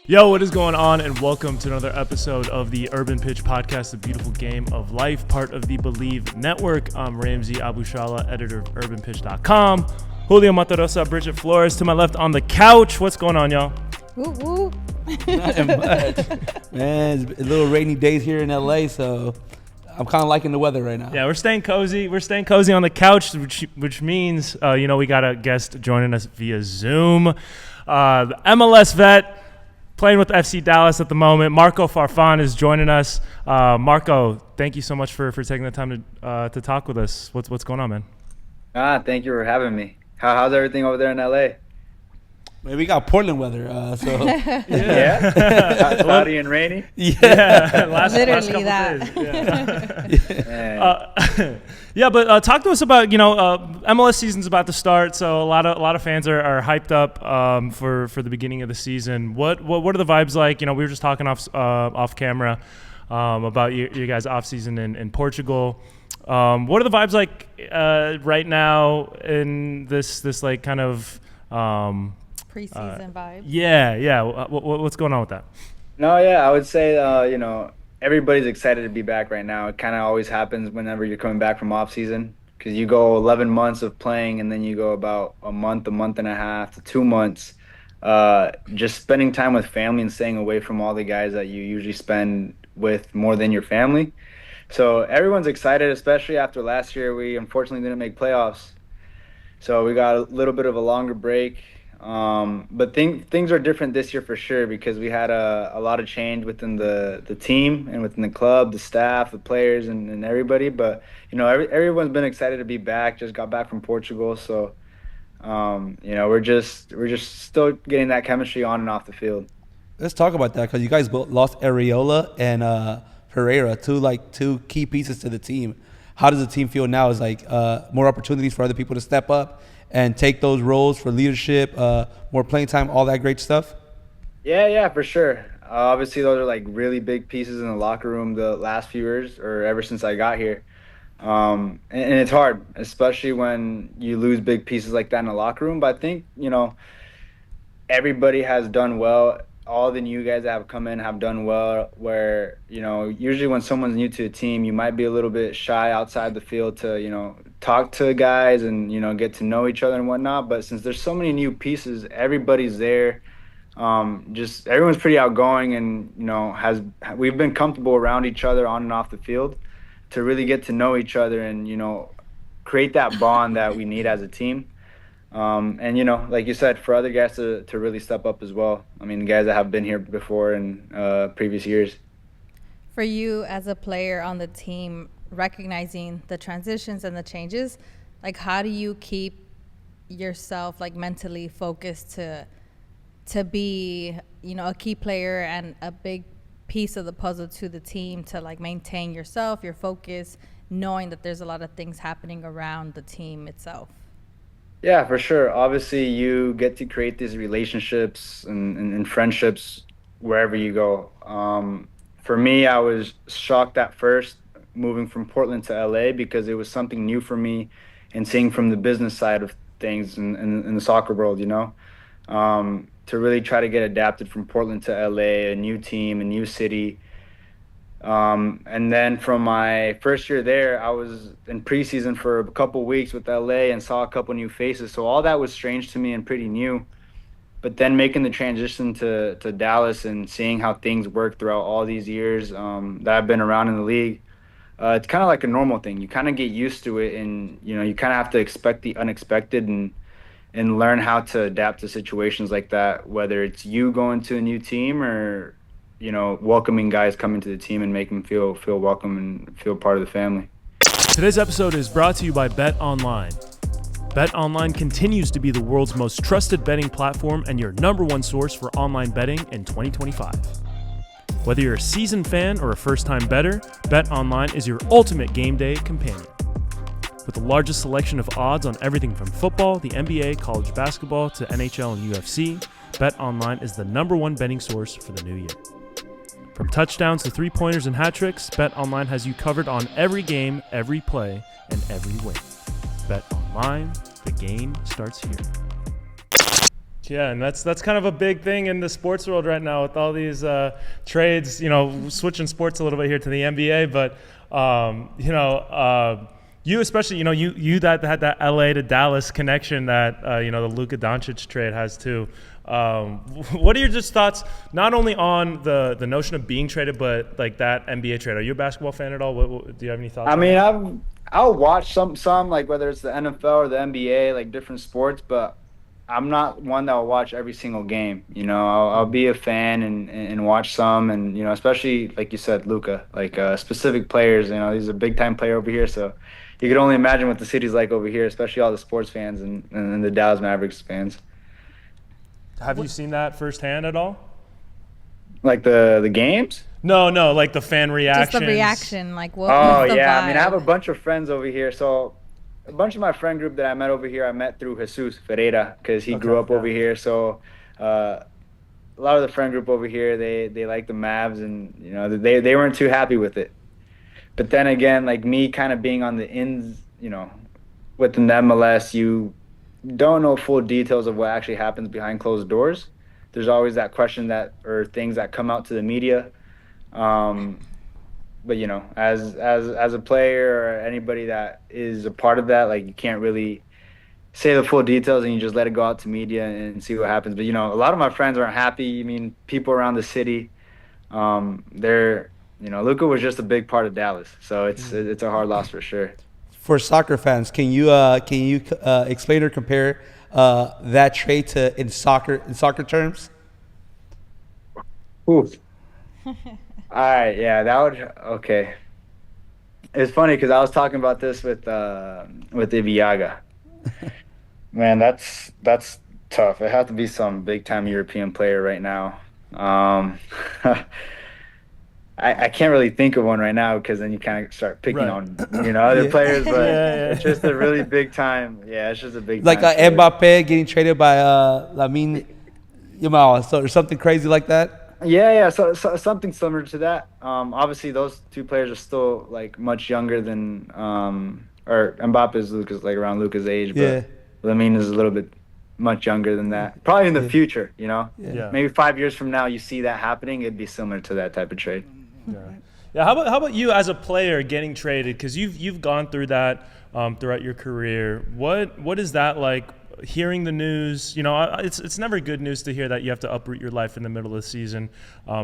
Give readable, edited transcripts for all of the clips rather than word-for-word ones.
Yo, what is going on? And welcome to another episode of the Urban Pitch Podcast, the beautiful game of life, part of the Believe Network. I'm Ramsey Abushala, editor of UrbanPitch.com. Julio Matarosa, Bridget Flores to my left on the couch. What's going on, y'all? Woo woo. Nothing much. Man, it's a little rainy days here in LA, so I'm kind of liking the weather right now. Yeah, we're staying cozy. We're staying cozy on the couch, which means, we got a guest joining us via Zoom. The MLS vet, playing with FC Dallas at the moment. Marco Farfan is joining us. Marco, thank you so much for taking the time to talk with us. What's going on, man? Thank you for having me. How's everything over there in LA? Man, we got Portland weather, so Yeah. Cloudy and rainy. Yeah, last Literally couple that. days. Yeah. But talk to us about MLS season's about to start, so a lot of fans are hyped up for the beginning of the season. What are the vibes like? We were just talking off camera about you guys off season in Portugal. What are the vibes like right now in this like kind of Preseason vibes. Yeah. What's going on with that? No, yeah, I would say, everybody's excited to be back right now. It kind of always happens whenever you're coming back from off season because you go 11 months of playing and then you go about a month and a half to 2 months just spending time with family and staying away from all the guys that you usually spend with more than your family. So everyone's excited, especially after last year. We unfortunately didn't make playoffs. So we got a little bit of a longer break. But things are different this year for sure because we had a lot of change within the team and within the club, the staff, the players, and everybody. But everyone's been excited to be back. Just got back from Portugal, so we're just still getting that chemistry on and off the field. let's talk about that because you guys both lost Areola and Herrera, two key pieces to the team. How does the team feel now? Is more opportunities for other people to step up and take those roles for leadership, more playing time, all that great stuff? Yeah, for sure. Obviously, those are like really big pieces in the locker room the last few years or ever since I got here. And it's hard, especially when you lose big pieces like that in the locker room. But I think, everybody has done well. All the new guys that have come in have done well where, usually when someone's new to a team, you might be a little bit shy outside the field to, talk to guys and, get to know each other and whatnot. But since there's so many new pieces, everybody's there. Just everyone's pretty outgoing and, we've been comfortable around each other on and off the field to really get to know each other and, create that bond that we need as a team. And, like you said, for other guys to really step up as well. I mean, the guys that have been here before in previous years. For you as a player on the team, recognizing the transitions and the changes, how do you keep yourself mentally focused to be, a key player and a big piece of the puzzle to the team to maintain yourself, your focus, knowing that there's a lot of things happening around the team itself? Yeah, for sure. Obviously, you get to create these relationships and friendships wherever you go. For me, I was shocked at first moving from Portland to LA because it was something new for me and seeing from the business side of things in the soccer world, to really try to get adapted from Portland to LA, a new team, a new city. And then from my first year there, I was in preseason for a couple weeks with LA and saw a couple new faces. So all that was strange to me and pretty new. But then making the transition to Dallas and seeing how things work throughout all these years that I've been around in the league, it's kind of like a normal thing. You kind of get used to it and, you kind of have to expect the unexpected and learn how to adapt to situations like that, whether it's you going to a new team or welcoming guys coming to the team and making them feel welcome and feel part of the family. Today's episode is brought to you by Bet Online. Bet Online continues to be the world's most trusted betting platform and your number one source for online betting in 2025. Whether you're a seasoned fan or a first-time bettor, Bet Online is your ultimate game day companion. With the largest selection of odds on everything from football, the NBA, college basketball, to NHL and UFC, Bet Online is the number one betting source for the new year. From touchdowns to three-pointers and hat tricks, Bet Online has you covered on every game, every play, and every win. Bet Online, the game starts here. Yeah, and that's kind of a big thing in the sports world right now with all these trades. Switching sports a little bit here to the NBA, but you especially, you that had that LA to Dallas connection that the Luka Doncic trade has too. What are your just thoughts, not only on the notion of being traded, but like that NBA trade? Are you a basketball fan at all? Do you have any thoughts? I mean, I'll watch some like whether it's the NFL or the NBA, like different sports, but I'm not one that will watch every single game. I'll be a fan and watch some, and especially like you said, Luka, like specific players. He's a big time player over here, so you could only imagine what the city's like over here, especially all the sports fans and the Dallas Mavericks fans. Have you seen that firsthand at all? Like the games? No, like the fan reactions. Just the reaction, like what? Oh what's the yeah, vibe? I mean, I have a bunch of friends over here, so. A bunch of my friend group that I met over here, I met through Jesus Ferreira because he grew up over here. So a lot of the friend group over here, they like the Mavs, and they weren't too happy with it. But then again, like me kind of being on the ins, within the MLS, you don't know full details of what actually happens behind closed doors. There's always that question or things that come out to the media. But as a player or anybody that is a part of that, like you can't really say the full details, and you just let it go out to media and see what happens. But a lot of my friends aren't happy. I mean, people around the city, Luka was just a big part of Dallas, so it's a hard loss for sure. For soccer fans, can you explain or compare that trade in soccer terms? Ooh. All right, yeah, okay. It's funny because I was talking about this with Iviaga. Man, that's tough. It has to be some big time European player right now. I can't really think of one right now because then you kind of start picking on other players, but it's just a really big time. Yeah, it's just a big like time Mbappe getting traded by Lamine Yamal, or something crazy like that. Yeah. So something similar to that. Obviously, those two players are still like much younger than or Mbappe is like around Luka's age, but Lamine is a little bit much younger than that. Probably in the future, maybe 5 years from now, you see that happening. It'd be similar to that type of trade. Yeah. How about you as a player getting traded? Because you've gone through that throughout your career. What is that like? Hearing the news, it's never good news to hear that you have to uproot your life in the middle of the season.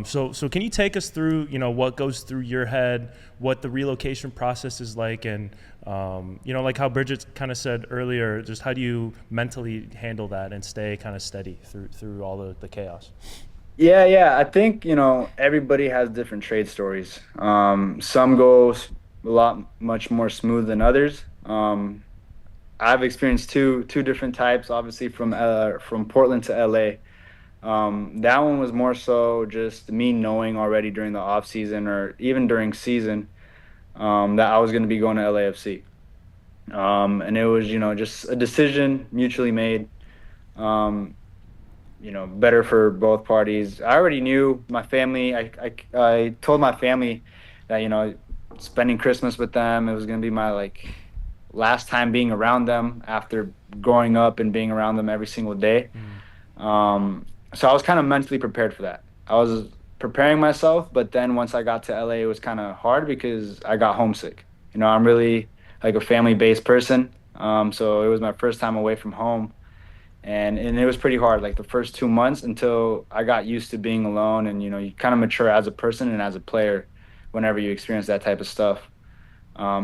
So can you take us through, what goes through your head, what the relocation process is like, and like how Bridget kind of said earlier, just how do you mentally handle that and stay kind of steady through all the chaos? Yeah. I think everybody has different trade stories. Some go much more smooth than others. I've experienced two different types, obviously from Portland to LA. That one was more so just me knowing already during the off season or even during season that I was going to be going to LAFC. And it was, just a decision mutually made, better for both parties. I already knew my family. I told my family that, spending Christmas with them, it was going to be my last time being around them after growing up and being around them every single day. So I was kind of mentally prepared for that. I was preparing myself, but then once I got to LA, it was kind of hard because I got homesick. I'm really a family-based person. So it was my first time away from home. And it was pretty hard, the first 2 months until I got used to being alone. And, you kind of mature as a person and as a player whenever you experience that type of stuff.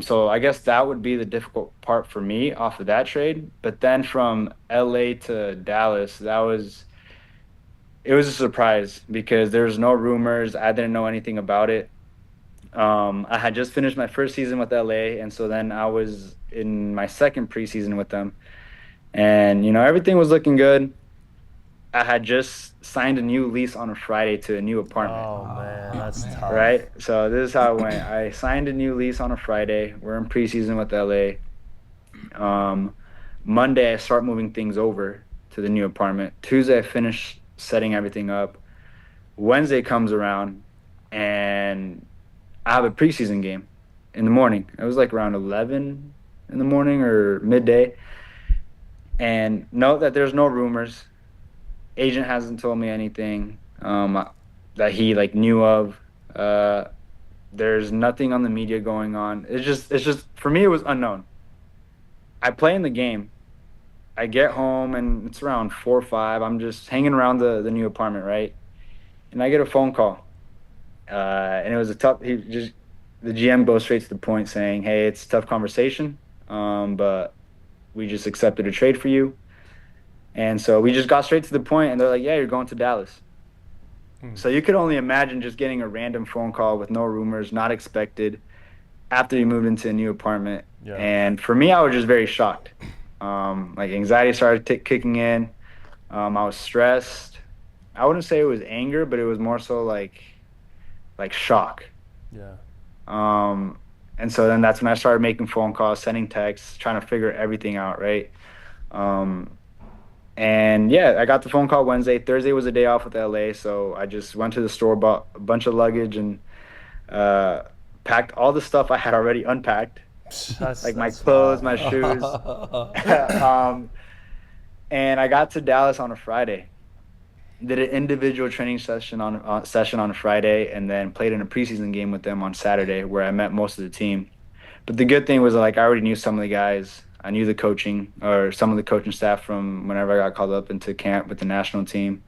So I guess that would be the difficult part for me off of that trade. But then from LA to Dallas, it was a surprise because there's no rumors. I didn't know anything about it. I had just finished my first season with LA, and so then I was in my second preseason with them. And, everything was looking good. I had just signed a new lease on a Friday to a new apartment. Oh, man, that's tough. Right? So this is how it went. I signed a new lease on a Friday. We're in preseason with LA. Monday, I start moving things over to the new apartment. Tuesday, I finish setting everything up. Wednesday comes around, and I have a preseason game in the morning. It was around 11 in the morning or midday. And note that there's no rumors. Agent hasn't told me anything that he like knew of. There's nothing on the media going on. It's just for me it was unknown. I play in the game. I get home and it's around 4 or 5. I'm just hanging around the new apartment, right? And I get a phone call. And it was a tough. The GM goes straight to the point, saying, "Hey, it's a tough conversation, but we just accepted a trade for you." And so we just got straight to the point, and they're like, "Yeah, you're going to Dallas." So you could only imagine just getting a random phone call with no rumors, not expected, after you moved into a new apartment. Yeah. And for me, I was just very shocked. Like anxiety started kicking in. I was stressed. I wouldn't say it was anger, but it was more so like shock. Yeah. And so then that's when I started making phone calls, sending texts, trying to figure everything out, right? And yeah, I got the phone call Wednesday. Thursday was a day off with LA, so I just went to the store, bought a bunch of luggage, and packed all the stuff I had already unpacked, like my clothes, my shoes. And I got to Dallas on a Friday. Did an individual training session on a Friday, and then played in a preseason game with them on Saturday, where I met most of the team. But the good thing was like I already knew some of the guys. I knew the coaching or some of the coaching staff from whenever I got called up into camp with the national team.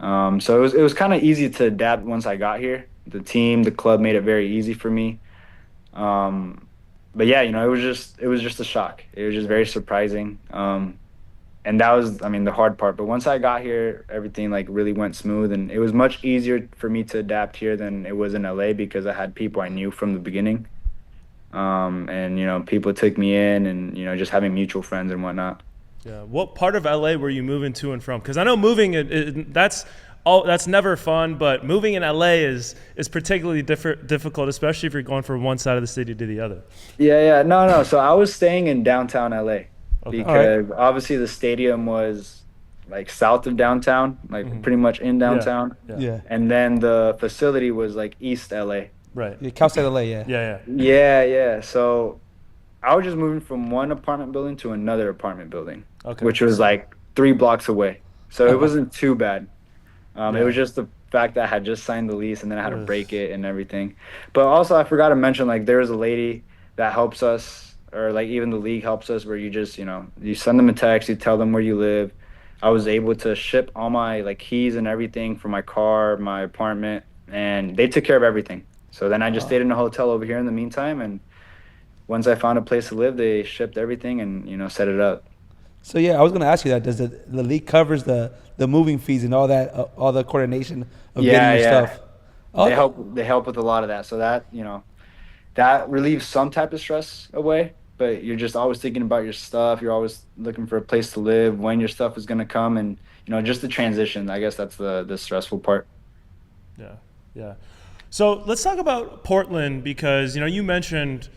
So it was kind of easy to adapt once I got here. The team, the club made it very easy for me. But yeah, it was just a shock. It was just very surprising. And that was, the hard part. But once I got here, everything like really went smooth, and it was much easier for me to adapt here than it was in LA because I had people I knew from the beginning. And people took me in, and just having mutual friends and whatnot. Yeah. What part of LA were you moving to and from? Because I know moving that's never fun, but moving in LA is particularly difficult, especially if you're going from one side of the city to the other. Yeah. No. So I was staying in downtown LA. Okay. Because obviously the stadium was like south of downtown, like pretty much in downtown. Yeah. And then the facility was like East LA. Right. Yeah, Cal State LA, yeah. Yeah. Yeah. So I was just moving from one apartment building to another apartment building, which was like 3 blocks away. So it wasn't too bad. It was just the fact that I had just signed the lease and then I had to break it and everything. But also I forgot to mention, like, there was a lady that helps us, or like even the league helps us, where you just, you send them a text, you tell them where you live. I was able to ship all my like keys and everything for my car, my apartment, and they took care of everything. So then I just stayed in a hotel over here in the meantime, and once I found a place to live, they shipped everything and set it up. So yeah, I was gonna ask you that. Does the league covers the moving fees and all that, all the coordination of getting your stuff? They help with a lot of that. So that that relieves some type of stress away. But you're just always thinking about your stuff. You're always looking for a place to live, when your stuff is gonna come, and just the transition. I guess that's the stressful part. Yeah. So let's talk about Portland, because you mentioned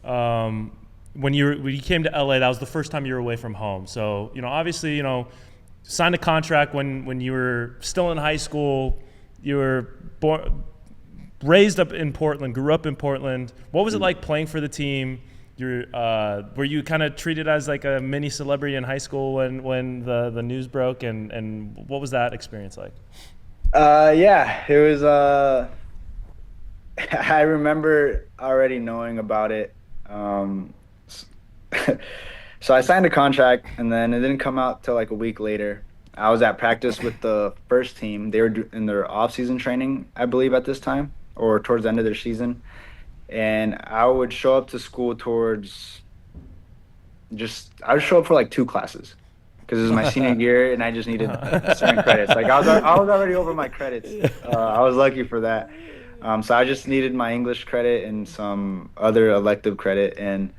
when you came to LA, that was the first time you were away from home. So obviously signed a contract when you were still in high school. You were raised up in Portland, grew up in Portland. What was it like playing for the team? Were you kind of treated as like a mini celebrity in high school when the news broke, and what was that experience like? Yeah, it was. I remember already knowing about it. So I signed a contract, and then it didn't come out till like a week later. I was at practice with the first team. They were in their off-season training, I believe, at this time, or towards the end of their season. And I would show up to school I would show up for like 2 classes because it was my senior year and I just needed certain credits. Like I was already over my credits. I was lucky for that. So I just needed my English credit and some other elective credit. And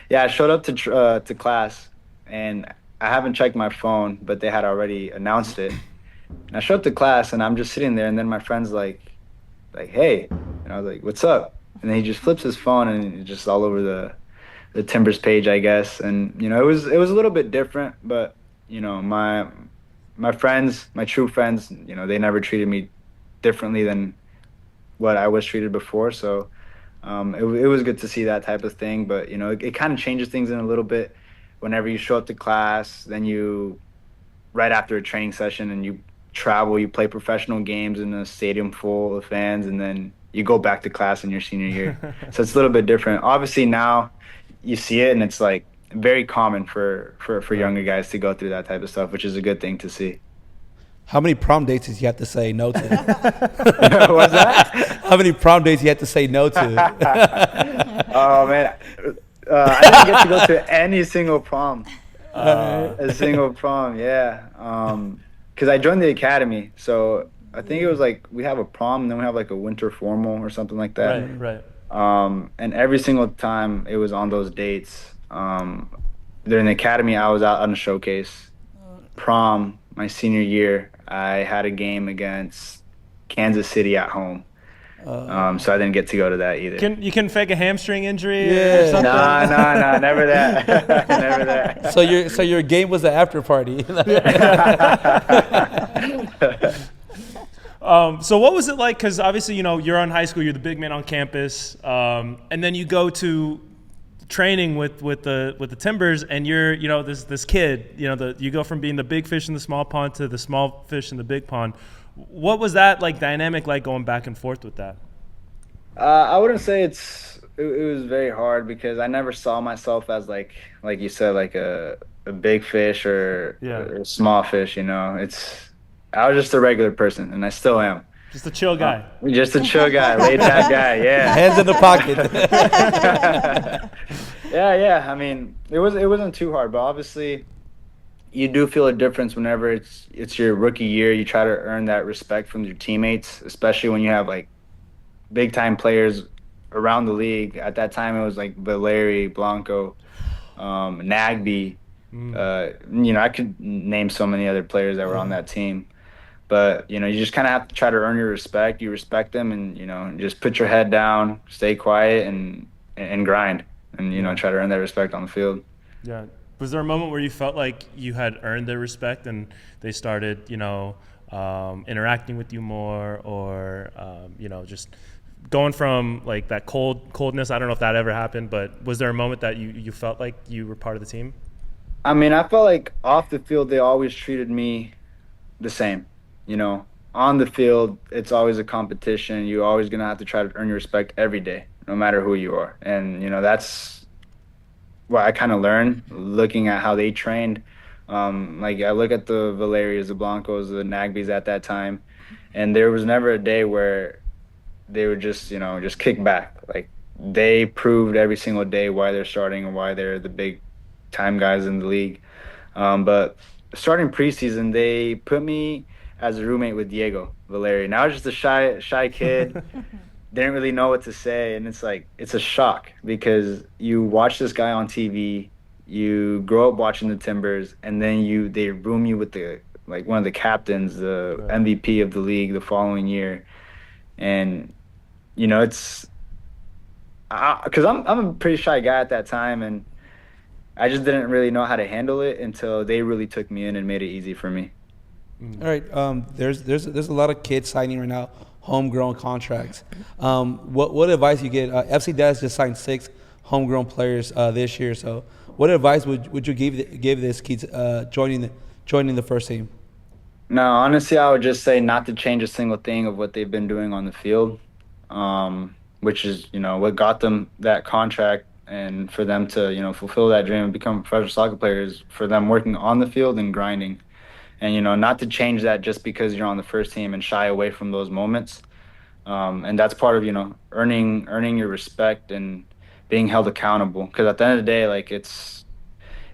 yeah, I showed up to class, and I haven't checked my phone, but they had already announced it. And I showed up to class, and I'm just sitting there, and then my friend's like, hey, and I was like, what's up? And then he just flips his phone, and it's just all over the Timbers page, I guess. And it was a little bit different, but my friends, my true friends, they never treated me differently than what I was treated before. So it was good to see that type of thing. But it kind of changes things in a little bit whenever you show up to class, then right after a training session, and you travel, you play professional games in a stadium full of fans, and then you go back to class in your senior year. So it's a little bit different. Obviously now you see it, and it's like very common for Right. younger guys to go through that type of stuff, which is a good thing to see. How many prom dates did you have to say no to? What's that? How many prom dates you had to say no to? Oh man, I didn't get to go to any single prom. A single prom, yeah. Because I joined the academy, so I think it was like we have a prom and then we have like a winter formal or something like that. Right. And every single time it was on those dates. During the academy, I was out on a showcase. Prom, my senior year, I had a game against Kansas City at home. So I didn't get to go to that either. You can fake a hamstring injury Yeah. or something? Nah, never that. Never that. So your game was the after party. So what was it like? Because obviously, you're in high school, you're the big man on campus, and then you go to training with the Timbers, and you're this kid. You go from being the big fish in the small pond to the small fish in the big pond. What was that like dynamic like going back and forth with that? I wouldn't say it was very hard because I never saw myself as like you said, like a big fish or a small fish. I was just a regular person, and I still am. Just a chill guy. Just a chill guy, laid back guy. Yeah. Hands in the pocket. Yeah. I mean, it wasn't too hard, but obviously, you do feel a difference whenever it's your rookie year. You try to earn that respect from your teammates, especially when you have like big time players around the league. At that time, it was like Valeri, Blanco, Nagby. I could name so many other players that were on that team. But, you just kind of have to try to earn your respect. You respect them and, just put your head down, stay quiet and grind and, try to earn that respect on the field. Yeah. Was there a moment where you felt like you had earned their respect and they started, interacting with you more or, just going from like that coldness? I don't know if that ever happened, but was there a moment that you felt like you were part of the team? I mean, I felt like off the field, they always treated me the same. On the field, it's always a competition. You're always going to have to try to earn your respect every day, no matter who you are. And, that's what I kind of learned looking at how they trained. Like I look at the Valerias, the Blancos, the Nagbys at that time, and there was never a day where they would just kick back. Like they proved every single day why they're starting and why they're the big time guys in the league. But starting preseason, they put me as a roommate with Diego Valeri. And I was just a shy kid, didn't really know what to say. And it's a shock because you watch this guy on TV, you grow up watching the Timbers, and then they room you with one of the captains, the MVP of the league the following year. And, it's because I'm a pretty shy guy at that time, and I just didn't really know how to handle it until they really took me in and made it easy for me. All right. There's a lot of kids signing right now, homegrown contracts. What advice you get? FC Dallas just signed 6 homegrown players this year. So, what advice would you give this kids joining the first team? No, honestly, I would just say not to change a single thing of what they've been doing on the field, which is what got them that contract. And for them to, fulfill that dream and become professional soccer players, for them working on the field and grinding. And, not to change that just because you're on the first team and shy away from those moments. And that's part of, earning your respect and being held accountable. Because at the end of the day, like it's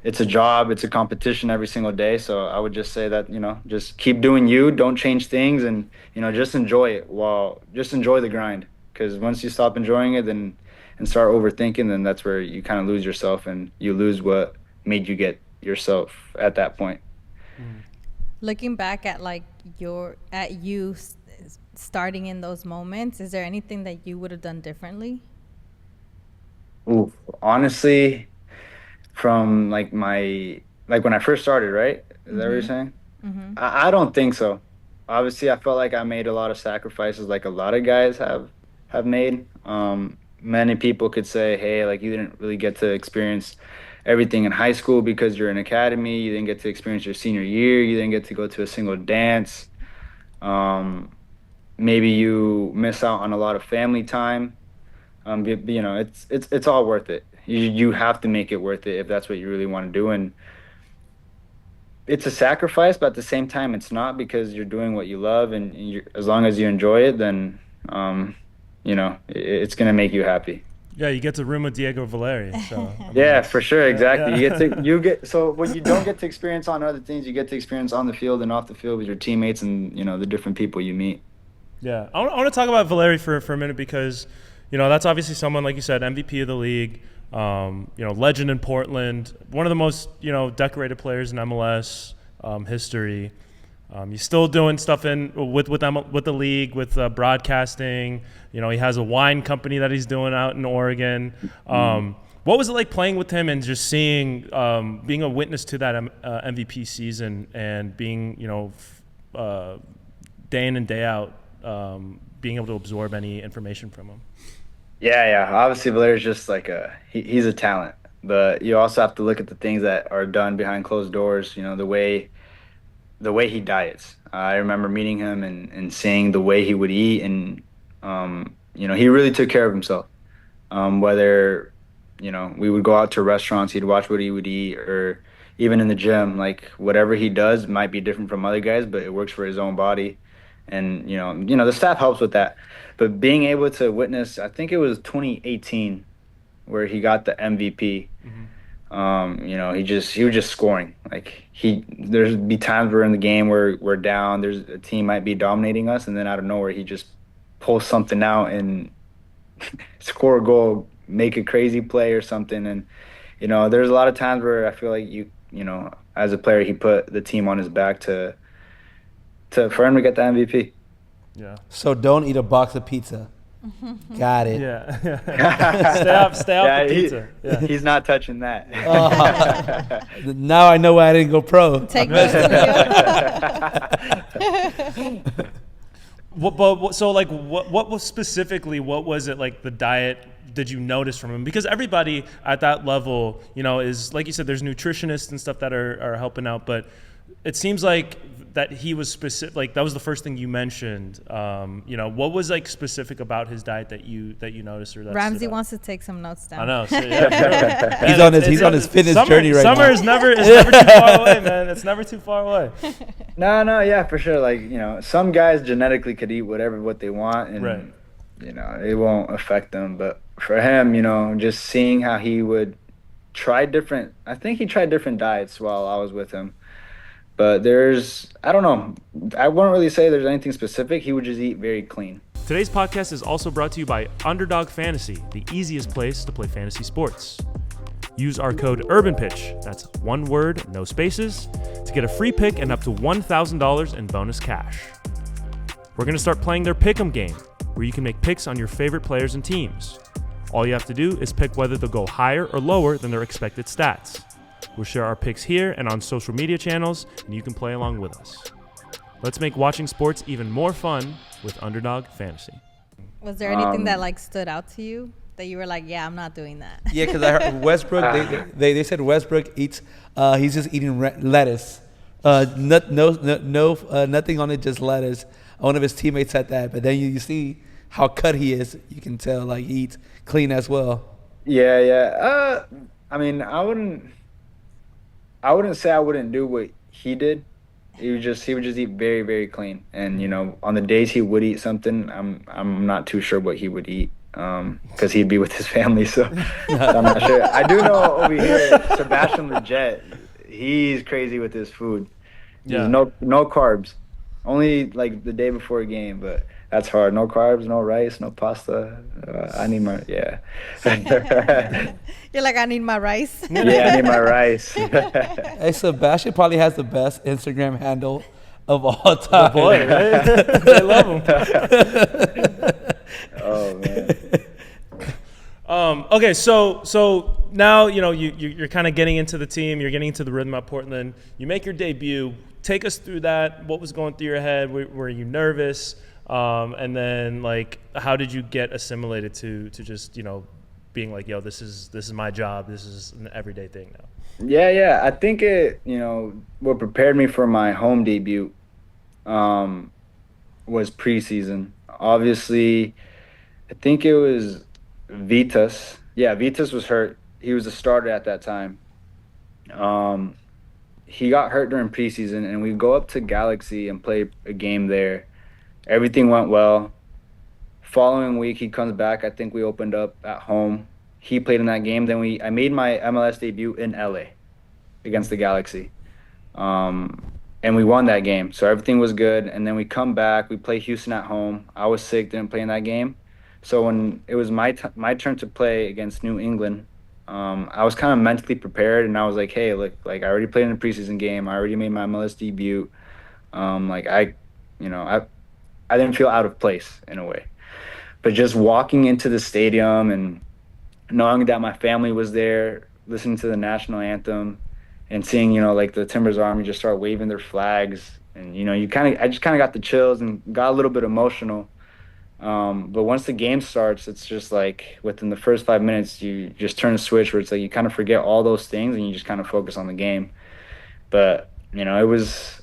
a job, it's a competition every single day. So I would just say that, just keep doing you, don't change things, and, just enjoy it just enjoy the grind. Because once you stop enjoying it and start overthinking, then that's where you kind of lose yourself and you lose what made you get yourself at that point. Looking back at you starting in those moments, is there anything that you would have done differently? Ooh, honestly, from when I first started, right? Is that what you're saying? Mm-hmm. I don't think so. Obviously, I felt like I made a lot of sacrifices, like a lot of guys have made. Many people could say, hey, like you didn't really get to experience everything in high school because you're in academy. You didn't get to experience your senior year. You didn't get to go to a single dance. Maybe you miss out on a lot of family time. You know, it's all worth it. You have to make it worth it if that's what you really want to do. And it's a sacrifice, but at the same time, it's not, because you're doing what you love, and as long as you enjoy it, then you know, it's gonna make you happy. Yeah, you get to room with Diego Valeri. So I mean, Yeah, for sure, exactly. yeah. You get so what you don't get to experience on other things, you get to experience on the field and off the field with your teammates, and you know, the different people you meet. Yeah, I want to talk about Valeri for a minute, because, you know, that's obviously someone, like you said, MVP of the league, you know, legend in Portland, one of the most, you know, decorated players in MLS history. He's still doing stuff with the league, with broadcasting. You know, he has a wine company that he's doing out in Oregon. What was it like playing with him and just seeing, being a witness to that MVP season, and being, you know, day in and day out, being able to absorb any information from him? Yeah. Obviously, Valeri's just like he's a talent, but you also have to look at the things that are done behind closed doors. You know, the way he diets. I remember meeting him and seeing the way he would eat, and you know, he really took care of himself. Whether, you know, we would go out to restaurants, he'd watch what he would eat, or even in the gym, like whatever he does might be different from other guys, but it works for his own body. And the staff helps with that. But being able to witness, I think it was 2018 where he got the MVP. You know, he was just scoring. Like there'd be times where in the game where we're down, there's a team might be dominating us, and then out of nowhere he just pulls something out and score a goal, make a crazy play or something. And you know, there's a lot of times where I feel like you know, as a player, he put the team on his back for him to get the MVP. Yeah. So don't eat a box of pizza. Got it. Yeah. Stay off the pizza. Yeah. He's not touching that. Now I know why I didn't go pro. Take this So like, what was specifically, what was it like, the diet did you notice from him? Because everybody at that level, you know, is, like you said, there's nutritionists and stuff that are helping out, but it seems like that he was specific. Like, that was the first thing you mentioned. You know, what was like specific about his diet that you noticed, or that Ramsey wants to take some notes down. I know. So, yeah, he's on his fitness journey right now. Summer is never too far away, man. It's never too far away. No, yeah, for sure. Like, you know, some guys genetically could eat what they want, and right. You know, it won't affect them. But for him, you know, just seeing how he would try different. I think he tried different diets while I was with him. But I don't know. I wouldn't really say there's anything specific. He would just eat very clean. Today's podcast is also brought to you by Underdog Fantasy, the easiest place to play fantasy sports. Use our code URBANPITCH, that's one word, no spaces, to get a free pick and up to $1,000 in bonus cash. We're going to start playing their Pick'em game, where you can make picks on your favorite players and teams. All you have to do is pick whether they'll go higher or lower than their expected stats. We'll share our picks here and on social media channels, and you can play along with us. Let's make watching sports even more fun with Underdog Fantasy. Was there anything that like stood out to you that you were like, yeah, I'm not doing that? Yeah, because I heard Westbrook. They said Westbrook eats. He's just eating lettuce. Nothing on it, just lettuce. One of his teammates said that, but then you see how cut he is. You can tell like he eats clean as well. Yeah. I mean, I wouldn't say I wouldn't do what he did. He would just eat very, very clean. And you know, on the days he would eat something, I'm not too sure what he would eat, because he'd be with his family. So I'm not sure. I do know over here, Sebastian Lletget, he's crazy with his food. Yeah. No carbs, only like the day before a game, but. That's hard. No carbs, no rice, no pasta. I need my You're like, I need my rice. Yeah, I need my rice. Hey, Sebastian probably has the best Instagram handle of all time. Boy, they love him. Oh man. Okay, so now you know you're kind of getting into the team. You're getting into the rhythm at Portland. You make your debut. Take us through that. What was going through your head? Were you nervous? And then like, how did you get assimilated to just, you know, being like, yo, this is my job. This is an everyday thing now. Yeah. I think it, you know, what prepared me for my home debut, was preseason. Obviously, I think it was Vitas. Yeah, Vitas was hurt. He was a starter at that time. Um, he got hurt during preseason, and we go up to Galaxy and play a game there. Everything went well. Following week, he comes back. I think we opened up at home. He played in that game. Then I made my MLS debut in LA against the Galaxy. Um, and we won that game. So everything was good. And then we come back. We play Houston at home. I was sick, didn't play in that game. So when it was my turn to play against New England, I was kind of mentally prepared, and I was like, hey, look, like I already played in a preseason game. I already made my MLS debut. Like I didn't feel out of place in a way. But just walking into the stadium and knowing that my family was there, listening to the national anthem, and seeing like the Timbers Army just start waving their flags, and I just kind of got the chills and got a little bit emotional. But once the game starts, it's just like within the first 5 minutes, you just turn a switch where it's like you kind of forget all those things and you just kind of focus on the game. But it was,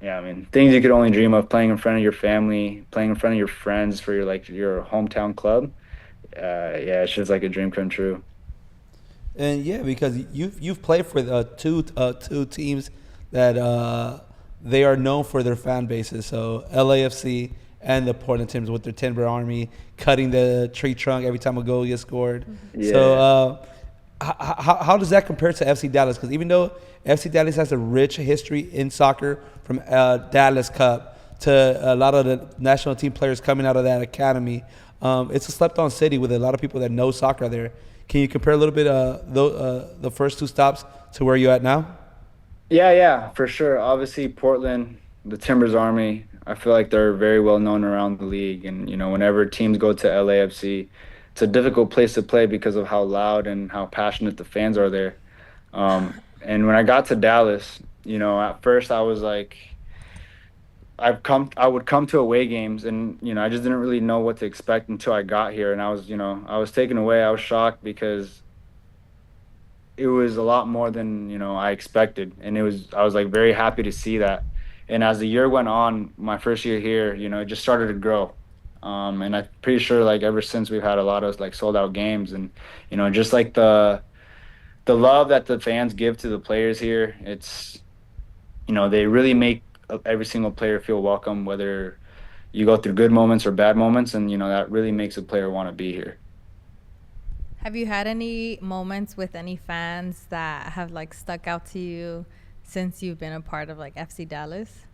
yeah, I mean, things you could only dream of, playing in front of your family, playing in front of your friends for your hometown club. Yeah, it's just like a dream come true. And yeah, because you've played for two teams that they are known for their fan bases. So LAFC and the Portland Timbers with their Timber Army cutting the tree trunk every time a goal gets scored. Yeah. So how does that compare to FC Dallas? Because even though FC Dallas has a rich history in soccer, from Dallas Cup to a lot of the national team players coming out of that academy, it's a slept-on city with a lot of people that know soccer there. Can you compare a little bit the first two stops to where you're at now? Yeah, for sure. Obviously, Portland, the Timbers Army, I feel like they're very well known around the league. And, whenever teams go to LAFC, it's a difficult place to play because of how loud and how passionate the fans are there. And when I got to Dallas, at first I was like, I would come to away games, and I just didn't really know what to expect until I got here, and I was taken away. I was shocked because it was a lot more than I expected, and I was like very happy to see that. And as the year went on, my first year here, it just started to grow. And I'm pretty sure like ever since we've had a lot of like sold out games, and just like the love that the fans give to the players here, it's they really make every single player feel welcome, whether you go through good moments or bad moments, and that really makes a player want to be here. Have you had any moments with any fans that have like stuck out to you since you've been a part of like FC Dallas?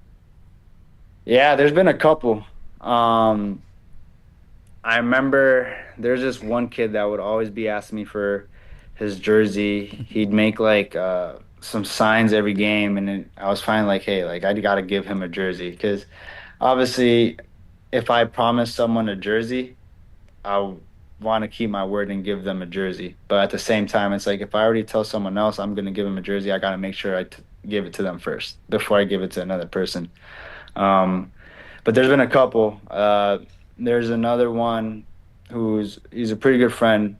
Yeah, there's been a couple. I remember there's this one kid that would always be asking me for his jersey. He'd make like some signs every game, and then I was finally like, hey, like I gotta give him a jersey, because obviously, if I promise someone a jersey, I want to keep my word and give them a jersey. But at the same time, it's like if I already tell someone else I'm gonna give them a jersey, I gotta make sure give it to them first before I give it to another person. But there's been a couple. There's another one he's a pretty good friend.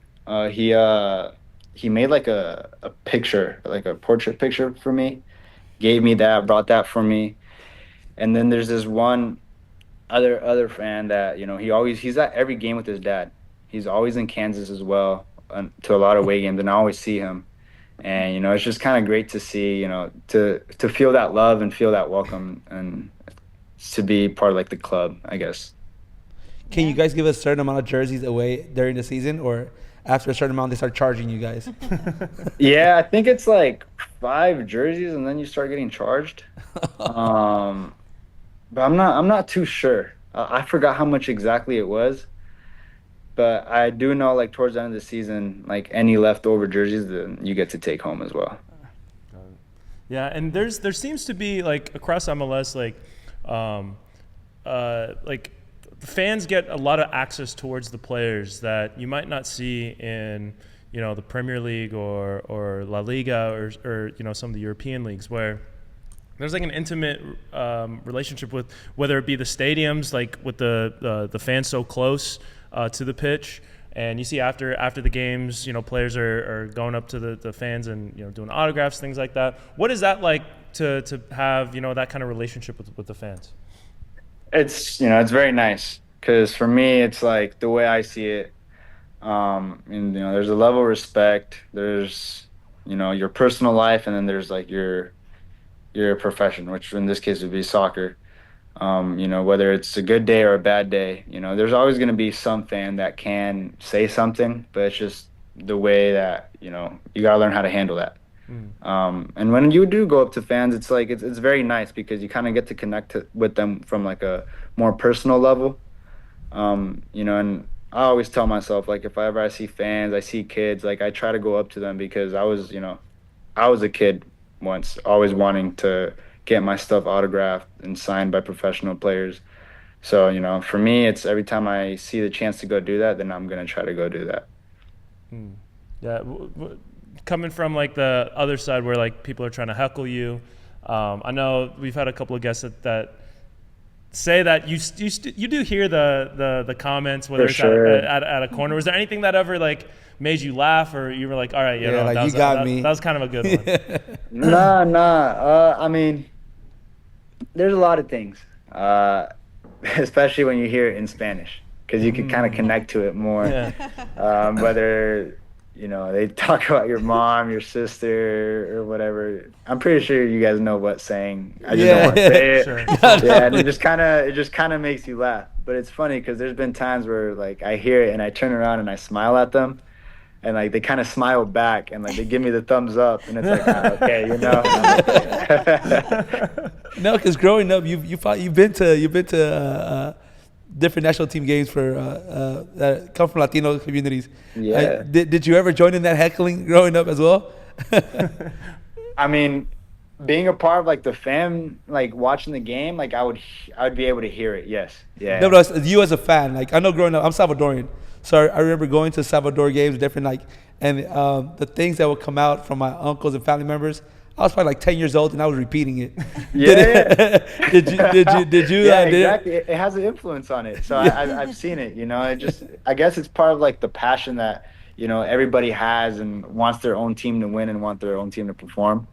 He made like a picture, like a portrait picture for me, gave me that, brought that for me. And then there's this one other fan that he's at every game with his dad. He's always in Kansas as well, to a lot of away games, and I always see him. And it's just kind of great to see, to feel that love and feel that welcome, and to be part of like the club, I guess. Can you guys give a certain amount of jerseys away during the season, or after a certain amount they start charging you guys? Yeah, I think it's like 5 jerseys and then you start getting charged. But I'm not too sure. I forgot how much exactly it was. But I do know, like, towards the end of the season, like, any leftover jerseys, then you get to take home as well. Yeah, and there seems to be, like, across MLS, like the fans get a lot of access towards the players that you might not see in, the Premier League or La Liga or some of the European leagues, where there's like an intimate relationship with, whether it be the stadiums, like with the fans so close to the pitch, and you see after the games, players are going up to the fans and doing autographs, things like that. What is that like to have that kind of relationship with the fans? It's it's very nice because for me, it's like the way I see it. And there's a level of respect. There's your personal life, and then there's like your profession, which in this case would be soccer. Whether it's a good day or a bad day, there's always going to be some fan that can say something, but it's just the way that, you got to learn how to handle that. And when you do go up to fans, it's like, it's very nice because you kind of get to with them from like a more personal level. And I always tell myself, like, if I see fans, I see kids, like I try to go up to them because I was a kid once, always wanting to get my stuff autographed and signed by professional players. So, for me, it's every time I see the chance to go do that, then I'm gonna try to go do that. Yeah, coming from like the other side where like people are trying to heckle you, I know we've had a couple of guests that say that you do hear the comments, whether For it's sure. at a corner. Was there anything that ever like made you laugh, or you were like, all right, Like that you was, got me. that was kind of a good one? Nah. I mean, there's a lot of things, especially when you hear it in Spanish, because you can kind of connect to it more. Yeah. Whether they talk about your mom, your sister, or whatever. I'm pretty sure you guys know what saying. I just don't want to say it. Sure. Yeah, and it just kind of makes you laugh. But it's funny because there's been times where like I hear it and I turn around and I smile at them, and like they kind of smile back and like they give me the thumbs up, and it's like okay, No, because growing up, you've been to different national team games for that come from Latino communities. Yeah. Did you ever join in that heckling growing up as well? I mean, being a part of like the fan, like watching the game, like I would be able to hear it. Yes. Yeah. No, but you as a fan, like I know growing up, I'm Salvadorian, so I remember going to Salvador games, different like, and the things that would come out from my uncles and family members. I was probably like 10 years old and I was repeating it. Yeah. Did you? Yeah, exactly. It has an influence on it. So I've seen it. I guess it's part of like the passion that everybody has and wants their own team to win and want their own team to perform.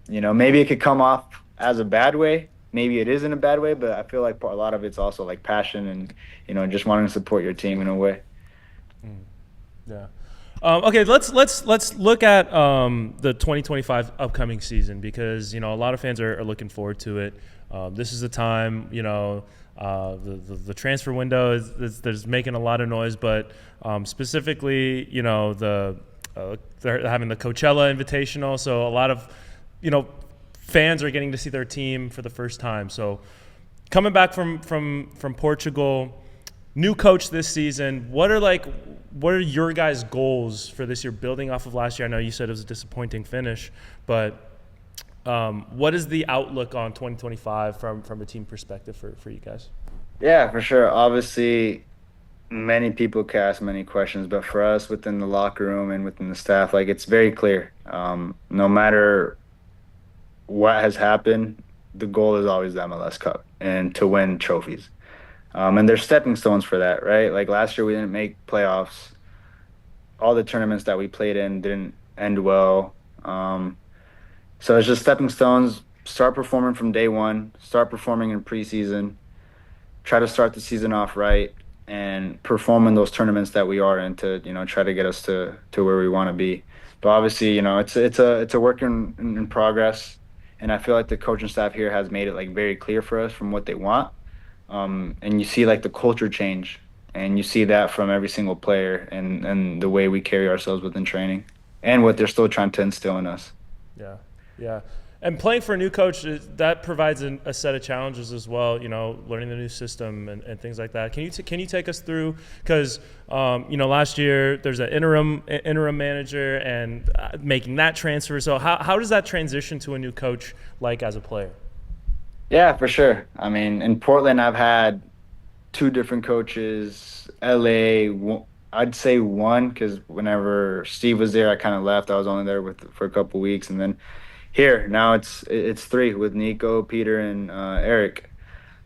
Maybe it could come off as a bad way. Maybe it is in a bad way, but I feel like a lot of it's also like passion and just wanting to support your team in a way. Yeah. Okay, let's look at the 2025 upcoming season, because a lot of fans are looking forward to it. This is the time, the transfer window there's making a lot of noise, but specifically, they're having the Coachella Invitational, so a lot of fans are getting to see their team for the first time. So coming back from Portugal, new coach this season, what are your guys' goals for this year, building off of last year? I know you said it was a disappointing finish, but what is the outlook on 2025 from a team perspective for you guys? Yeah, for sure. Obviously, many people can ask many questions, but for us within the locker room and within the staff, like it's very clear. No matter what has happened, the goal is always the MLS Cup and to win trophies. And there's stepping stones for that, right? Like last year we didn't make playoffs. All the tournaments that we played in didn't end well. So it's just stepping stones. Start performing from day one. Start performing in preseason. Try to start the season off right and perform in those tournaments that we are in to try to get us to where we want to be. But obviously, it's a work in progress, and I feel like the coaching staff here has made it like very clear for us from what they want. And you see like the culture change, and you see that from every single player and the way we carry ourselves within training and what they're still trying to instill in us. Yeah. And playing for a new coach, that provides a set of challenges as well, learning the new system and things like that. Can you take us through, because, last year there's an interim manager and making that transfer. So how does that transition to a new coach like as a player? Yeah, for sure. I mean, in Portland, I've had two different coaches. LA, I'd say one, because whenever Steve was there, I kind of left. I was only there for a couple weeks, and then here now it's three with Nico, Peter, and Eric.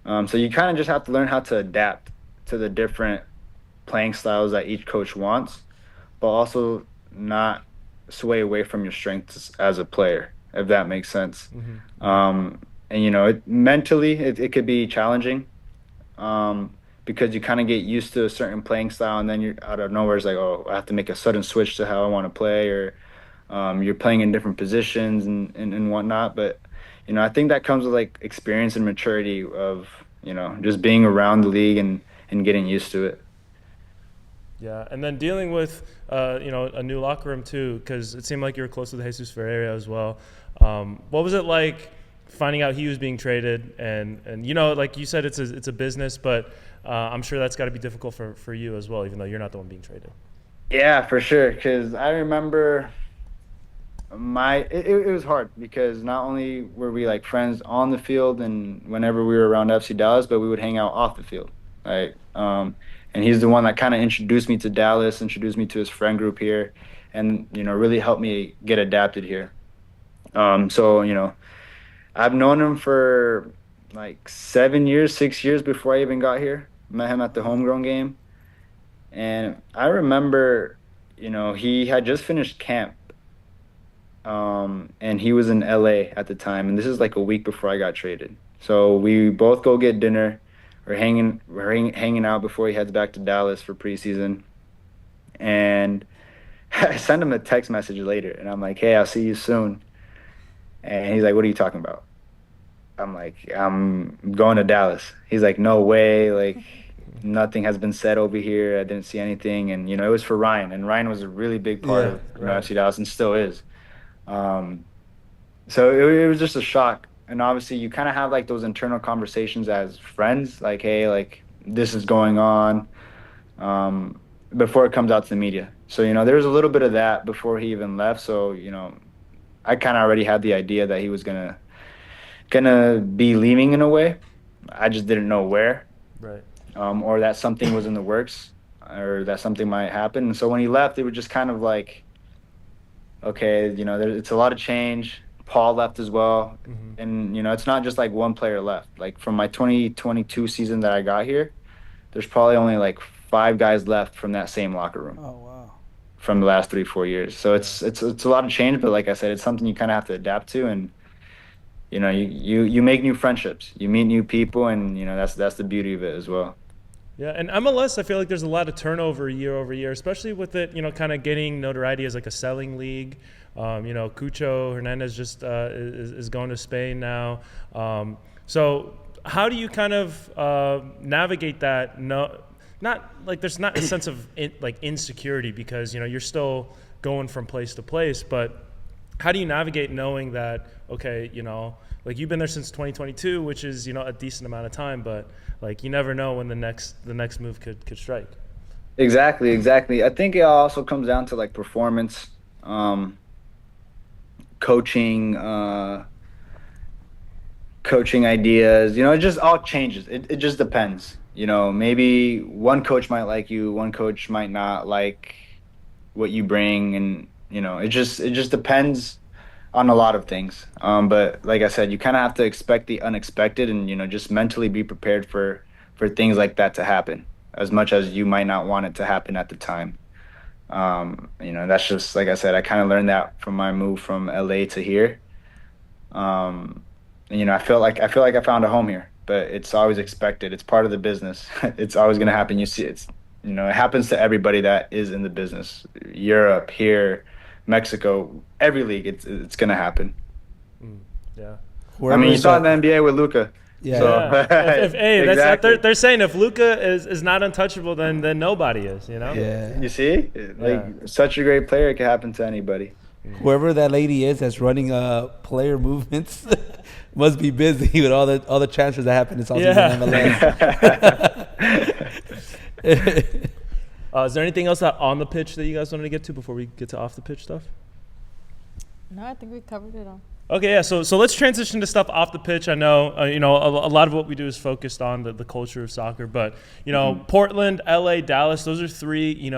So you kind of just have to learn how to adapt to the different playing styles that each coach wants, but also not sway away from your strengths as a player, if that makes sense. and mentally it could be challenging, because you kind of get used to a certain playing style, and then you're out of nowhere it's like, oh, I have to make a sudden switch to how I want to play, or you're playing in different positions and whatnot. But I think that comes with like experience and maturity of just being around the league and getting used to it. Yeah, and then dealing with a new locker room too, because it seemed like you were close with Jesus Ferreira as well. What was it like finding out he was being traded? And like you said, it's a business, but I'm sure that's got to be difficult for you as well, even though you're not the one being traded. Yeah, for sure. Because I remember it was hard because not only were we like friends on the field and whenever we were around FC Dallas, but we would hang out off the field. Right. And he's the one that kind of introduced me to Dallas, introduced me to his friend group here, and really helped me get adapted here. So I've known him for like 7 years, 6 years before I even got here. Met him at the homegrown game, and I remember, he had just finished camp, and he was in LA at the time, and this is like a week before I got traded. So we both go get dinner. We're hanging out before he heads back to Dallas for preseason, and I send him a text message later, and I'm like, "Hey, I'll see you soon." And he's like, "What are you talking about?" I'm like, "I'm going to Dallas." He's like, "No way! Like, nothing has been said over here. I didn't see anything." And it was for Ryan, and Ryan was a really big part of FC Dallas, and still is. So it was just a shock. And obviously you kind of have like those internal conversations as friends, like, hey, like this is going on, before it comes out to the media. So, there was a little bit of that before he even left. So, I kind of already had the idea that he was gonna be leaving in a way. I just didn't know where, Right. Or that something was in the works, or that something might happen. And so when he left, it was just kind of like, okay, it's a lot of change. Paul left as well. Mm-hmm. And, it's not just like one player left. Like from my 2022 season that I got here, there's probably only like 5 guys left from that same locker room. Oh, wow. From the last 3-4 years. So it's a lot of change, but like I said, it's something you kind of have to adapt to. And, you make new friendships, you meet new people, and, that's the beauty of it as well. Yeah, and MLS, I feel like there's a lot of turnover year over year, especially with it, kind of getting notoriety as like a selling league. Cucho Hernandez just is going to Spain now. So how do you kind of navigate that? No, not like there's not a sense of insecurity because you're still going from place to place, but how do you navigate knowing that okay, like you've been there since 2022, which is a decent amount of time, but like you never know when the next move could strike. Exactly. I think it also comes down to like performance, coaching ideas. It just all changes. It just depends. Maybe one coach might like you, one coach might not like what you bring, and it just depends on a lot of things. But like I said, you kind of have to expect the unexpected, and just mentally be prepared for things like that to happen, as much as you might not want it to happen at the time. That's just, like I said, I kind of learned that from my move from LA to here. I feel like I found a home here, but it's always expected. It's part of the business. It's always going to happen. You see, it happens to everybody that is in the business. Europe, here, Mexico, every league, it's going to happen. Yeah. Whoever you saw in the NBA with Luka. Yeah. So, yeah. Hey, exactly. they're saying if Luka is not untouchable, then nobody is. Yeah. You see, such a great player, it can happen to anybody. Whoever that lady is that's running player movements must be busy with all the transfers that happen this offseason in MLS. Is there anything else on the pitch that you guys wanted to get to before we get to off the pitch stuff? No, I think we covered it all. Okay, yeah. So let's transition to stuff off the pitch. I know, a lot of what we do is focused on the culture of soccer, but Portland, LA, Dallas, those are 3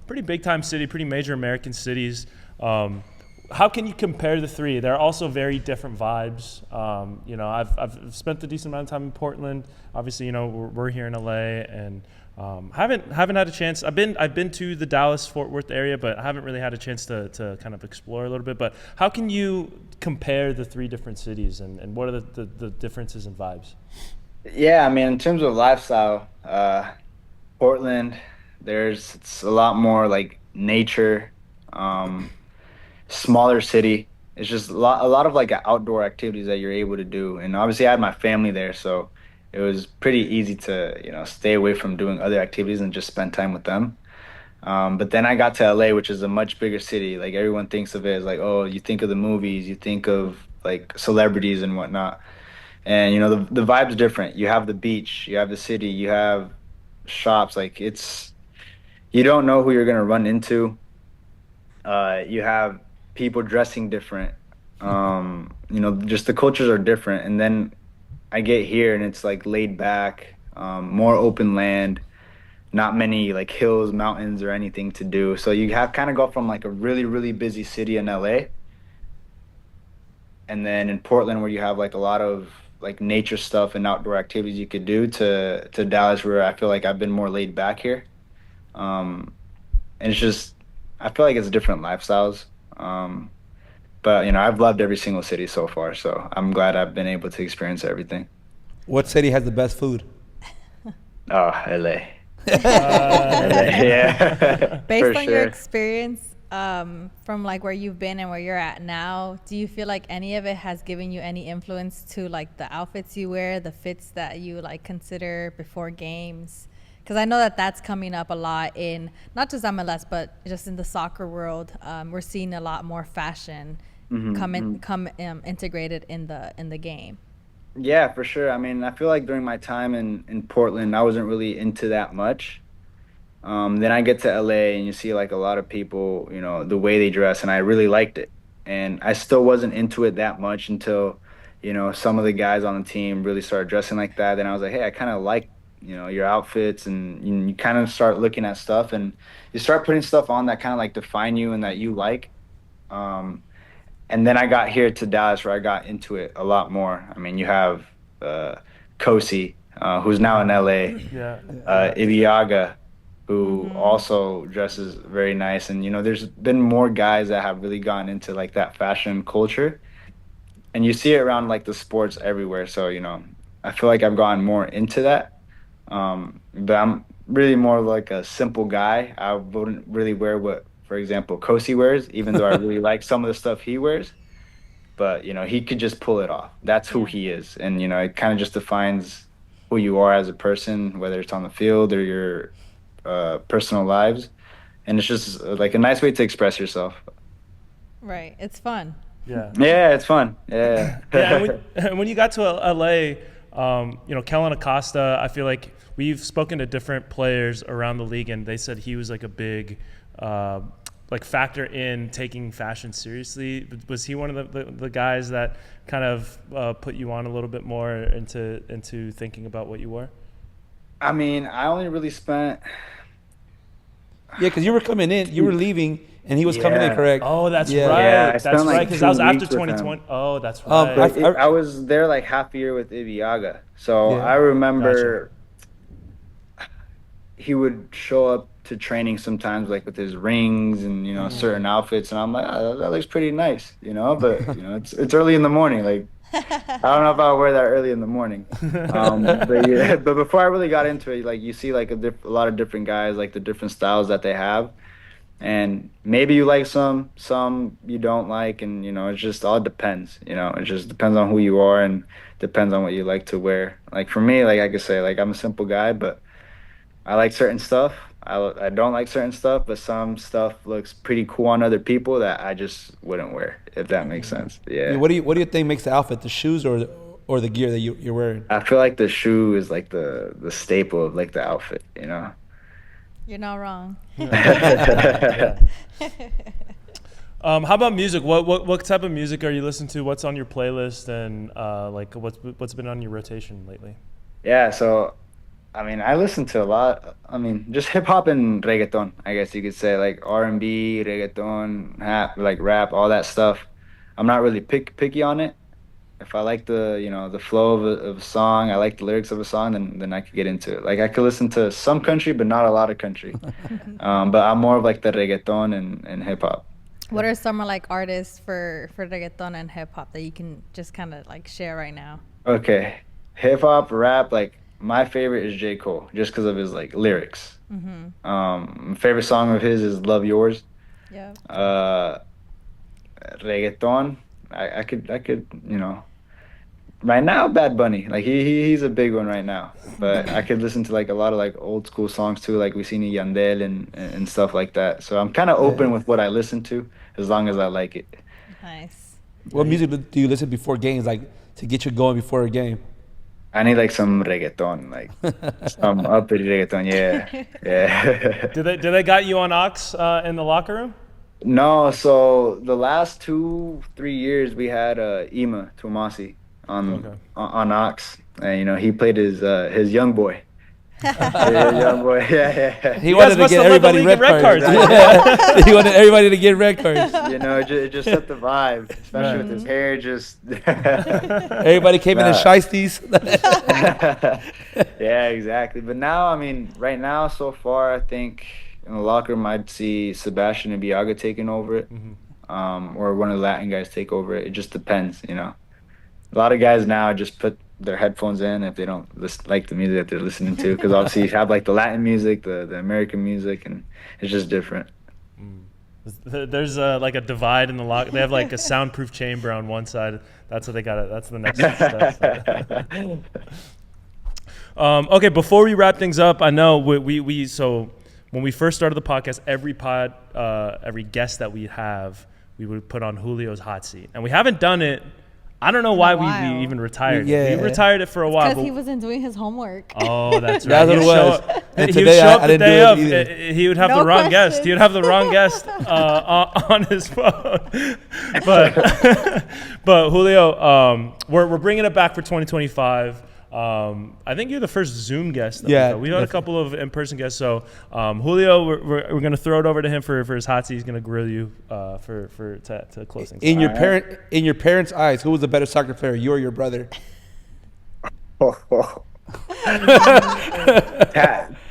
pretty big time city, pretty major American cities. How can you compare the 3? They're also very different vibes. I've spent a decent amount of time in Portland. Obviously, we're here in LA, and Haven't had a chance. I've been to the Dallas Fort Worth area, but I haven't really had a chance to kind of explore a little bit. But how can you compare the three different cities, and what are the differences and vibes? Yeah, I mean, in terms of lifestyle, Portland, it's a lot more like nature, um, smaller city. It's just a lot of like outdoor activities that you're able to do. And obviously, I had my family there, so it was pretty easy to, stay away from doing other activities and just spend time with them. But then I got to LA, which is a much bigger city. Like everyone thinks of it as like, oh, you think of the movies, you think of like celebrities and whatnot. And the vibe's different. You have the beach, you have the city, you have shops. Like you don't know who you're gonna run into. You have people dressing different. Just the cultures are different. And then I get here and it's like laid back, more open land, not many like hills, mountains, or anything to do. So you have kind of go from like a really, really busy city in LA, and then in Portland where you have like a lot of like nature stuff and outdoor activities you could do, to Dallas where I feel like I've been more laid back here. Um, and it's just I feel like it's different lifestyles. But I've loved every single city so far, so I'm glad I've been able to experience everything. What city has the best food? Oh, LA. Yeah. Based For on your sure. experience, from like where you've been and where you're at now, do you feel like any of it has given you any influence to like the outfits you wear, the fits that you like consider before games? Because I know that that's coming up a lot in not just MLS, but just in the soccer world. We're seeing a lot more fashion integrated in the game. Yeah, for sure. I mean, I feel like during my time in Portland, I wasn't really into that much. Then I get to LA and you see like a lot of people, the way they dress, and I really liked it. And I still wasn't into it that much until, some of the guys on the team really started dressing like that. Then I was like, hey, I kind of like, your outfits, and you kind of start looking at stuff and you start putting stuff on that kind of like define you and that you like. Um, and then I got here to Dallas where I got into it a lot more. I mean, you have Kosi, who's now in LA, Yeah. Ibiaga, who also dresses very nice. And, there's been more guys that have really gotten into like that fashion culture. And you see it around like the sports everywhere. So, I feel like I've gotten more into that. But I'm really more like a simple guy. I wouldn't really wear what, for example, Kosi wears, even though I really like some of the stuff he wears. But, he could just pull it off. That's who he is. And, it kind of just defines who you are as a person, whether it's on the field or your personal lives. And it's just like a nice way to express yourself. Right. It's fun. Yeah. Yeah, it's fun. Yeah. Yeah, and when you got to LA, Kellen Acosta, I feel like we've spoken to different players around the league, and they said he was like a big like factor in taking fashion seriously. Was he one of the guys that kind of put you on a little bit more into thinking about what you wore? I mean, I only really spent. Yeah, because you were coming in, you were leaving, and he was coming in, Yeah. correct? Oh, that's Yeah. right. Yeah, I That's spent, like, right, because that was 2 after weeks with him. 2020. Oh, that's Um, right. But I was there like half a year with Ibiaga. So Yeah. I remember he would show up to training sometimes like with his rings and certain outfits, and I'm like, oh, that looks pretty nice, but it's early in the morning. Like I don't know if I'll wear that early in the morning. But yeah, but before I really got into it, like you see like a lot of different guys, like the different styles that they have. And maybe you like some you don't like, and it just all depends. It just depends on who you are and depends on what you like to wear. Like for me, like I could say, like I'm a simple guy, but I like certain stuff. I don't like certain stuff, but some stuff looks pretty cool on other people that I just wouldn't wear, if that makes sense. Yeah, Yeah. what do you think makes the outfit? The shoes or the gear that you're wearing? I feel like the shoe is like the staple of like the outfit. You're not wrong. Yeah. How about music? What type of music are you listening to? What's on your playlist, and like what's been on your rotation lately? Yeah, so I mean, I listen to a lot. I mean, just hip hop and reggaeton, I guess you could say, like R&B, reggaeton, like rap, all that stuff. I'm not really picky on it. if I like the flow of a song, I like the lyrics of a song, then I could get into it. Like I could listen to some country, but not a lot of country. But I'm more of like the reggaeton and hip hop. What are some like artists for reggaeton and hip hop that you can just kind of like share right now? Okay, hip hop, rap. Like my favorite is J. Cole, just because of his like lyrics. Favorite song of his is "Love Yours." Yeah. Reggaeton. I could right now Bad Bunny, like he's a big one right now, but I could listen to like a lot of like old school songs too, like we seen Yandel and stuff like that. So I'm kind of open with what I listen to as long as I like it. Nice. What music do you listen before games, like to get you going before a game? I need like some reggaeton, like some uppity reggaeton. Yeah. Did they got you on Ox in the locker room? No, so the last 2-3 years we had Ima Tomasi on Ox, and he played his young boy. His young boy, yeah. He wanted to get everybody red cards. Yeah. He wanted everybody to get red cards. It just set the vibe, especially with his hair. Just everybody came in as shiesties. Yeah, exactly. But now, I mean, right now, so far, I think in the locker room, I'd see Sebastian and Biaga taking over it, or one of the Latin guys take over it. It just depends, A lot of guys now just put their headphones in if they don't like the music that they're listening to, because obviously you have like the Latin music, the American music, and it's just different. There's like a divide in the lock. They have like a soundproof chamber on one side. That's what they got. That's the next step. Okay, before we wrap things up, I know so when we first started the podcast, every guest that we have, we would put on Julio's hot seat, and we haven't done it. I don't know why we even retired. Yeah. We retired it for a while. Because he wasn't doing his homework. Oh, that's right. That's what it was. And He would today show up I the didn't do day it of. either. He would have No the wrong questions. guest. He would have the wrong guest on his phone. But Julio, we're bringing it back for 2025. I think you're the first Zoom guest. We've had a couple of in-person guests. So Julio, we're going to throw it over to him for his hot seat. He's going to grill you to close things. In your parents' eyes, who was the better soccer player, you or your brother?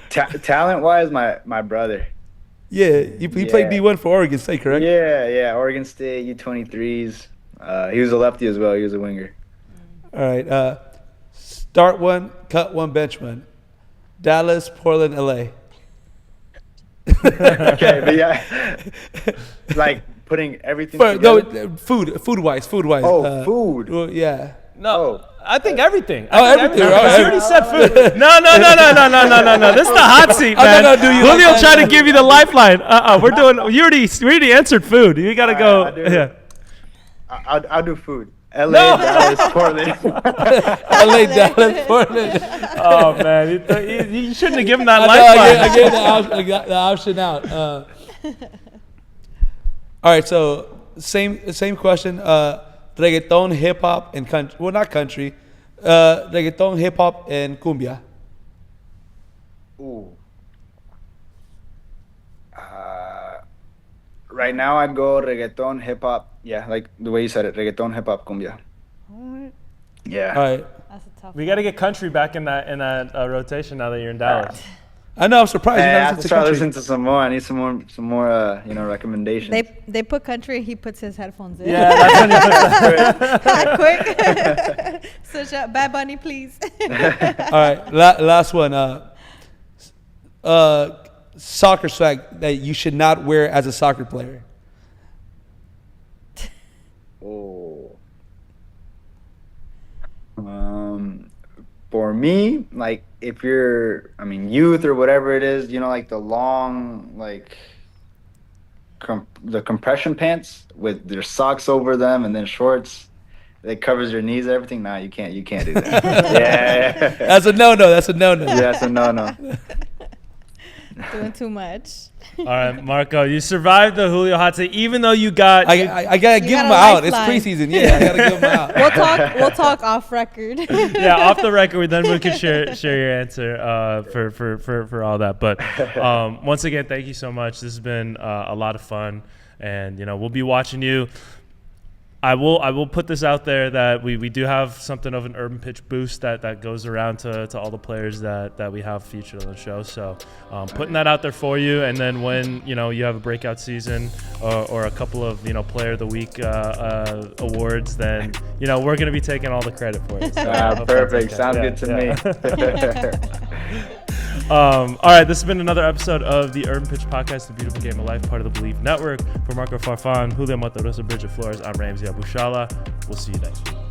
Talent-wise, my brother. Yeah, he played D1 for Oregon State, correct? Yeah, Oregon State U23s. He was a lefty as well. He was a winger. All right. Start one, cut one, bench one. Dallas, Portland, LA. Okay, but yeah, like putting everything together. No, food-wise. Oh, food. Well, yeah. No, I think everything. Everything. You already said food. No. This is the hot seat, man. Julio trying to give you the lifeline. We're doing. We already answered food. You gotta go. Yeah. I'll do food. LA, Dallas, Portland. LA, Dallas, Portland. Oh man, you shouldn't have given that lifeline. I gave the option out. All right, so same question. Reggaeton, hip hop, and country. Well, not country. Reggaeton, hip hop, and cumbia. Ooh. Right now, I'd go reggaeton, hip hop. Yeah, like the way you said it, reggaeton, hip hop, cumbia. All right. Yeah. All right. That's a tough We got to get country back in that rotation now that you're in Dallas. I know. I'm surprised. Hey, You I never have to listened to start country. listening to some more. I need some more recommendations. They put country, he puts his headphones in. Yeah, that's when you Quick. Switch up. Bad Bunny, please. All right. Last one. Soccer swag that you should not wear as a soccer player. Oh. For me, like if you're, youth or whatever it is, like the long, like the compression pants with their socks over them and then shorts that covers your knees and everything. Nah, you can't do that. Yeah. That's a no-no. Yeah, that's a no-no. Doing too much. All right, Marco, you survived the Julio hot seat, even though you got. I gotta give got him a out. It's lifeline. preseason. Yeah, I gotta give him out. We'll talk off record. Yeah, off the record, then we can share your answer for all that. But once again, thank you so much. This has been a lot of fun, and we'll be watching you. I will put this out there that we do have something of an urban pitch boost that goes around to all the players that we have featured on the show. So putting that out there for you, and then when you have a breakout season or a couple of player of the week awards, then we're gonna be taking all the credit for it. So perfect. Sounds good to me. All right, this has been another episode of the Urban Pitch Podcast, the beautiful game of life, part of the Believe Network. For Marco Farfan, Julio Monterosa, Bridget Flores, I'm Ramsey Abushala. We'll see you next week.